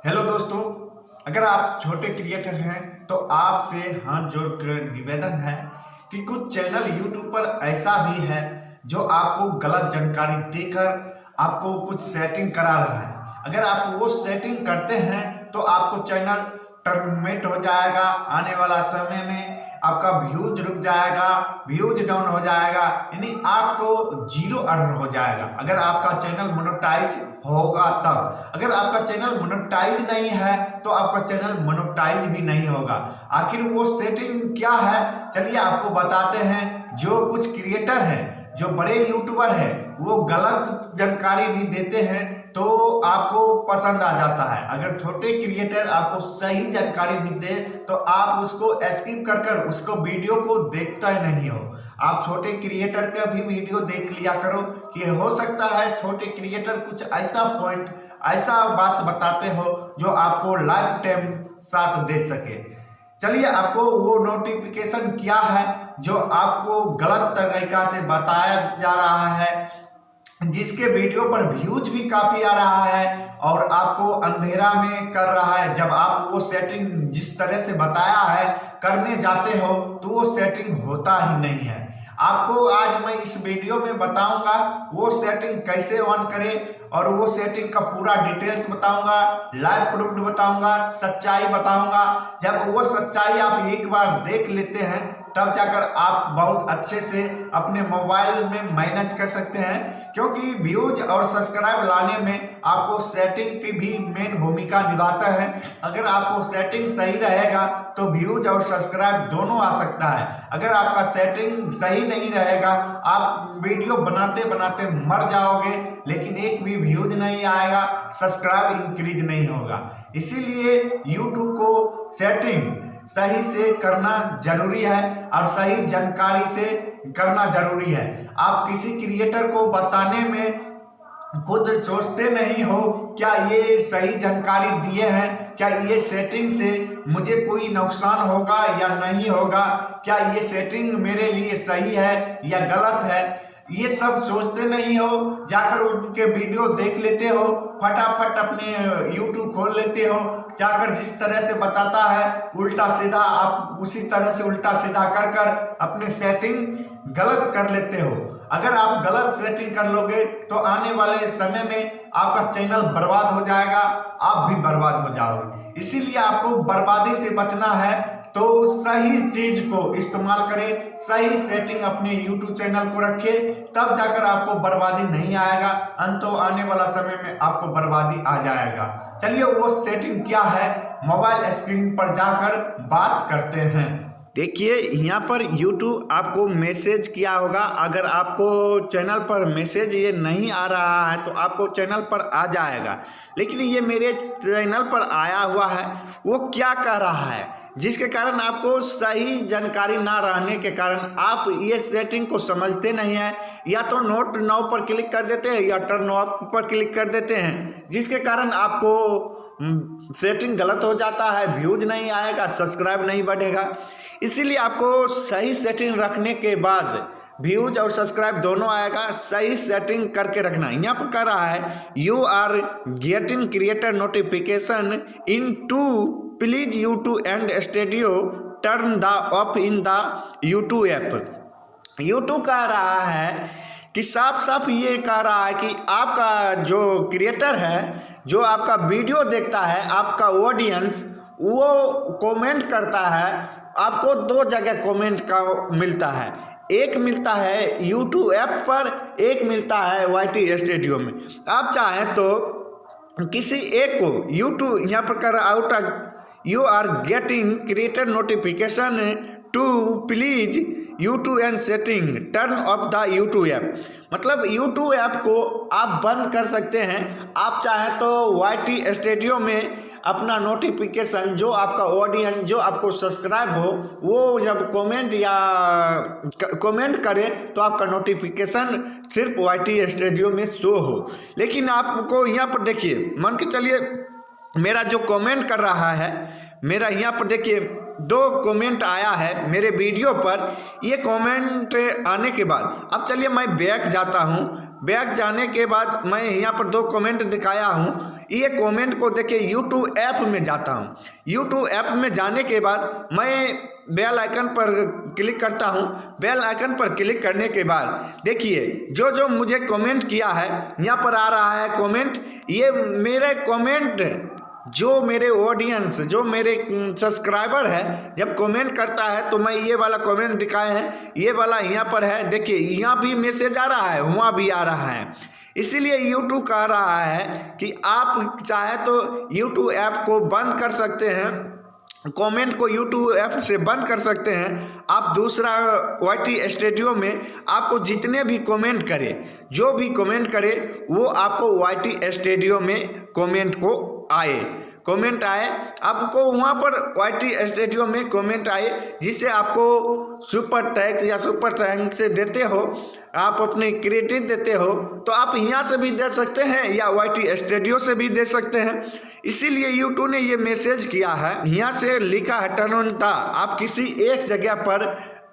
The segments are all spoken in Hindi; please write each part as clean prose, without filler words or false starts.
हेलो दोस्तों, अगर आप छोटे क्रिएटर हैं तो आपसे हाथ जोड़कर निवेदन है कि कुछ चैनल यूट्यूब पर ऐसा भी है जो आपको गलत जानकारी देकर आपको कुछ सेटिंग करा रहा है। अगर आप वो सेटिंग करते हैं तो आपको चैनल टर्मिनेट हो जाएगा। आने वाला समय में आपका व्यूज रुक जाएगा, व्यूज डाउन हो जाएगा, यानी आपको जीरो अर्न हो जाएगा। अगर आपका चैनल मोनेटाइज होगा तब, अगर आपका चैनल मोनेटाइज नहीं है तो आपका चैनल मोनेटाइज भी नहीं होगा। आखिर वो सेटिंग क्या है, चलिए आपको बताते हैं। जो कुछ क्रिएटर हैं, जो बड़े यूट्यूबर हैं, वो गलत जानकारी भी देते हैं तो आपको पसंद आ जाता है। अगर छोटे क्रिएटर आपको सही जानकारी भी दे तो आप उसको स्किप कर कर उसको वीडियो को देखता ही नहीं हो। आप छोटे क्रिएटर का भी वीडियो देख लिया करो कि हो सकता है छोटे क्रिएटर कुछ ऐसा पॉइंट, ऐसा बात बताते हो जो आपको लाइफ टाइम साथ दे सके। चलिए आपको वो नोटिफिकेशन क्या है जो आपको गलत तरीका से बताया जा रहा है, जिसके वीडियो पर व्यूज भी काफी आ रहा है और आपको अंधेरा में कर रहा है। जब आप वो सेटिंग जिस तरह से बताया है करने जाते हो तो वो सेटिंग होता ही नहीं है। आपको आज मैं इस वीडियो में बताऊंगा वो सेटिंग कैसे ऑन करें और वो सेटिंग का पूरा डिटेल्स बताऊंगा, लाइव प्रूफ बताऊंगा, सच्चाई बताऊंगा। जब वो सच्चाई आप एक बार देख लेते हैं तब जाकर आप बहुत अच्छे से अपने मोबाइल में मैनेज कर सकते हैं, क्योंकि व्यूज और सब्सक्राइब लाने में आपको सेटिंग की भी मेन भूमिका निभाता है। अगर आपको सेटिंग सही रहेगा तो व्यूज और सब्सक्राइब दोनों आ सकता है। अगर आपका सेटिंग सही नहीं रहेगा, आप वीडियो बनाते बनाते मर जाओगे, लेकिन एक भी व्यूज नहीं आएगा, सब्सक्राइब इंक्रीज नहीं होगा। इसीलिए यूट्यूब को सेटिंग सही से करना जरूरी है और सही जानकारी से करना जरूरी है। आप किसी क्रिएटर को बताने में खुद सोचते नहीं हो क्या ये सही जानकारी दिए हैं, क्या ये सेटिंग से मुझे कोई नुकसान होगा या नहीं होगा, क्या ये सेटिंग मेरे लिए सही है या गलत है, ये सब सोचते नहीं हो। जाकर उनके वीडियो देख लेते हो, फटाफट अपने YouTube खोल लेते हो, जाकर जिस तरह से बताता है उल्टा सीधा आप उसी तरह से उल्टा सीधा कर कर अपनी सेटिंग गलत कर लेते हो। अगर आप गलत सेटिंग कर लोगे तो आने वाले समय में आपका चैनल बर्बाद हो जाएगा, आप भी बर्बाद हो जाओगे। इसीलिए आपको बर्बादी से बचना है तो सही चीज को इस्तेमाल करें, सही सेटिंग अपने YouTube चैनल को रखें, तब जाकर आपको बर्बादी नहीं आएगा। अंतो आने वाला समय में आपको बर्बादी आ जाएगा। चलिए वो सेटिंग क्या है मोबाइल स्क्रीन पर जाकर बात करते हैं। देखिए यहाँ पर YouTube आपको मैसेज किया होगा। अगर आपको चैनल पर मैसेज ये नहीं आ रहा है तो आपको चैनल पर आ जाएगा, लेकिन ये मेरे चैनल पर आया हुआ है। वो क्या कह रहा है, जिसके कारण आपको सही जानकारी ना रहने के कारण आप ये सेटिंग को समझते नहीं हैं, या तो नोट नाउ पर क्लिक कर देते हैं या टर्न ऑफ पर क्लिक कर देते हैं, जिसके कारण आपको सेटिंग गलत हो जाता है, व्यूज नहीं आएगा, सब्सक्राइब नहीं बढ़ेगा। इसीलिए आपको सही सेटिंग रखने के बाद व्यूज और सब्सक्राइब दोनों आएगा। सही सेटिंग करके रखना। यहाँ पर कह रहा है you are getting creator notification in to please YouTube and studio turn the off in the YouTube app. YouTube कह रहा है कि साफ साफ ये कह रहा है कि आपका जो क्रिएटर है, जो आपका वीडियो देखता है, आपका ऑडियंस, वो कमेंट करता है। आपको दो जगह कमेंट का मिलता है, एक मिलता है YouTube ऐप पर, एक मिलता है YT स्टूडियो में। आप चाहें तो किसी एक को YouTube यहाँ पर कर out you are getting creator notification to please YouTube and setting turn off the YouTube app. मतलब YouTube ऐप को आप बंद कर सकते हैं। आप चाहें तो YT स्टूडियो में अपना नोटिफिकेशन, जो आपका ऑडियंस, जो आपको सब्सक्राइब हो, वो जब कमेंट करे तो आपका नोटिफिकेशन सिर्फ YT स्टूडियो में शो हो। लेकिन आपको यहाँ पर देखिए, मान के चलिए मेरा जो कमेंट कर रहा है, मेरा यहाँ पर देखिए 2 कमेंट आया है मेरे वीडियो पर। ये कमेंट आने के बाद अब चलिए मैं बैक जाता हूँ। बैक जाने के बाद मैं यहाँ पर 2 कमेंट दिखाया हूँ। ये कमेंट को देखिए यूट्यूब ऐप में जाता हूँ। यूट्यूब ऐप में जाने के बाद मैं बेल आइकन पर क्लिक करता हूँ। बेल आइकन पर क्लिक करने के बाद देखिए जो जो मुझे कमेंट किया है यहाँ पर आ रहा है कमेंट। ये मेरे कमेंट जो मेरे ऑडियंस जो मेरे सब्सक्राइबर है जब कमेंट करता है तो मैं ये वाला कमेंट दिखाए हैं, ये वाला यहाँ पर है। देखिए यहाँ भी मैसेज आ रहा है, वहाँ भी आ रहा है। इसीलिए YouTube कह रहा है कि आप चाहे तो YouTube ऐप को बंद कर सकते हैं, कमेंट को YouTube ऐप से बंद कर सकते हैं। आप दूसरा YT स्टूडियो में आपको जितने भी कमेंट करे, जो भी कमेंट करे वो आपको YT स्टूडियो में कमेंट आए आपको वहाँ पर YT स्टूडियो में कमेंट आए, जिससे आपको सुपर टैक्स या सुपर थैंक्स से देते हो, आप अपने क्रेडिट देते हो तो आप यहाँ से भी दे सकते हैं या YT स्टूडियो से भी दे सकते हैं। इसीलिए YouTube ने ये मैसेज किया है, यहाँ से लिखा है टर्न ऑन था। आप किसी एक जगह पर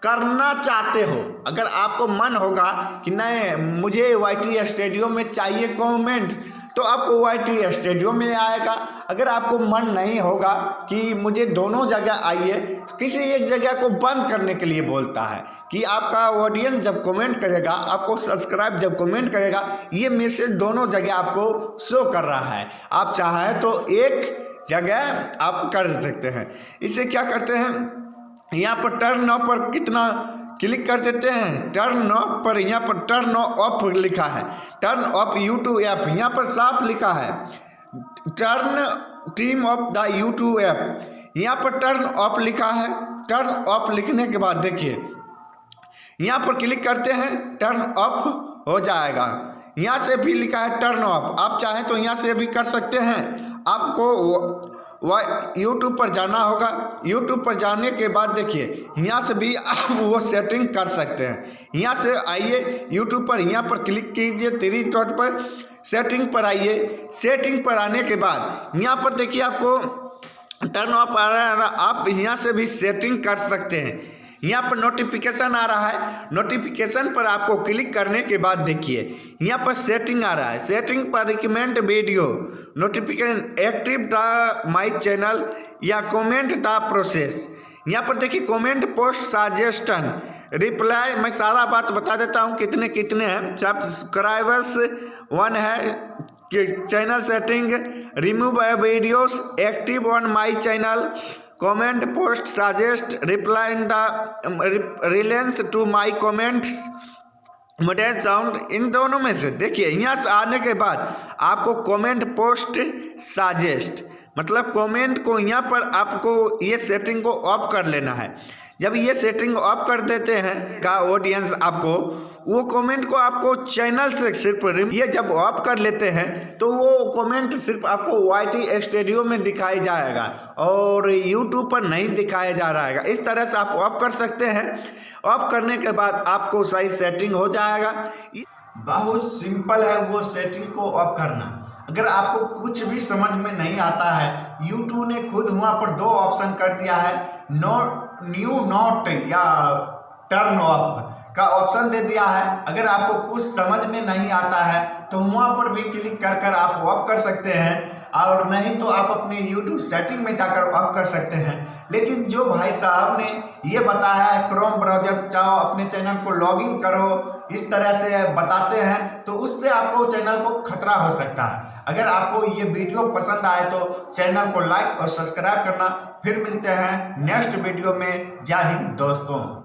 करना चाहते हो, अगर आपको मन होगा कि नहीं मुझे YT स्टूडियो में चाहिए कमेंट तो आपको YT स्टूडियो में आएगा। अगर आपको मन नहीं होगा कि मुझे दोनों जगह आइए तो किसी एक जगह को बंद करने के लिए बोलता है कि आपका ऑडियंस जब कमेंट करेगा, आपको सब्सक्राइब जब कमेंट करेगा, ये मैसेज दोनों जगह आपको शो कर रहा है। आप चाहे तो एक जगह आप कर सकते हैं। इसे क्या करते हैं, यहाँ पर टर्न ऑफ पर कितना क्लिक कर देते हैं। टर्न ऑफ पर यहाँ पर टर्न ऑफ लिखा है, टर्न ऑफ YouTube ऐप यहाँ पर साफ लिखा है, turn team of the YouTube app यहाँ पर टर्न ऑफ लिखा है। टर्न ऑफ लिखने के बाद देखिए यहाँ पर क्लिक करते हैं, टर्न ऑफ हो जाएगा। यहाँ से भी लिखा है टर्न ऑफ, आप चाहें तो यहाँ से भी कर सकते हैं। आपको YouTube पर जाना होगा। YouTube पर जाने के बाद देखिए यहाँ से भी आप वो सेटिंग कर सकते हैं। यहाँ से आइए YouTube पर, यहाँ पर क्लिक कीजिए थ्री डॉट पर, सेटिंग पर आइए। सेटिंग पर आने के बाद यहाँ पर देखिए आपको टर्न ऑफ आ रहा है, आप यहाँ से भी सेटिंग कर सकते हैं। यहाँ पर नोटिफिकेशन आ रहा है, नोटिफिकेशन पर आपको क्लिक करने के बाद देखिए यहाँ पर सेटिंग आ रहा है। सेटिंग पर recommend video notification active the my channel या कमेंट द प्रोसेस। यहाँ पर देखिए कमेंट पोस्ट सजेशन रिप्लाई, मैं सारा बात बता देता हूँ कितने कितने हैं। सब्सक्राइबर्स 1 है कि channel setting, remove videos active on my channel, comment post suggest, reply in the reliance to my comments, moderate sound. इन दोनों में से देखिए यहाँ से आने के बाद आपको कमेंट पोस्ट सजेस्ट मतलब कमेंट को यहाँ पर आपको ये सेटिंग को ऑफ कर लेना है। जब ये सेटिंग ऑफ कर देते हैं का ऑडियंस आपको वो कमेंट को आपको चैनल से सिर्फ ये जब ऑफ कर लेते हैं तो वो कमेंट सिर्फ आपको YT स्टूडियो में दिखाई जाएगा और YouTube पर नहीं दिखाया जा रहा है। इस तरह से आप ऑफ कर सकते हैं। ऑफ करने के बाद आपको सही सेटिंग हो जाएगा। बहुत सिंपल है वो सेटिंग को ऑफ करना। अगर आपको कुछ भी समझ में नहीं आता है, YouTube ने खुद वहाँ पर 2 ऑप्शन कर दिया है, न्यू नोट या टर्न ऑफ का ऑप्शन दे दिया है। अगर आपको कुछ समझ में नहीं आता है तो वहाँ पर भी क्लिक कर कर आप ऑफ कर सकते हैं, और नहीं तो आप अपने YouTube सेटिंग में जाकर ऑफ कर सकते हैं। लेकिन जो भाई साहब ने ये बताया है क्रोम ब्राउजर चाहो अपने चैनल को लॉगिन करो, इस तरह से बताते हैं तो उससे आपको चैनल को खतरा हो सकता है। अगर आपको ये वीडियो पसंद आए तो चैनल को लाइक और सब्सक्राइब करना। फिर मिलते हैं नेक्स्ट वीडियो में। जय हिंद दोस्तों।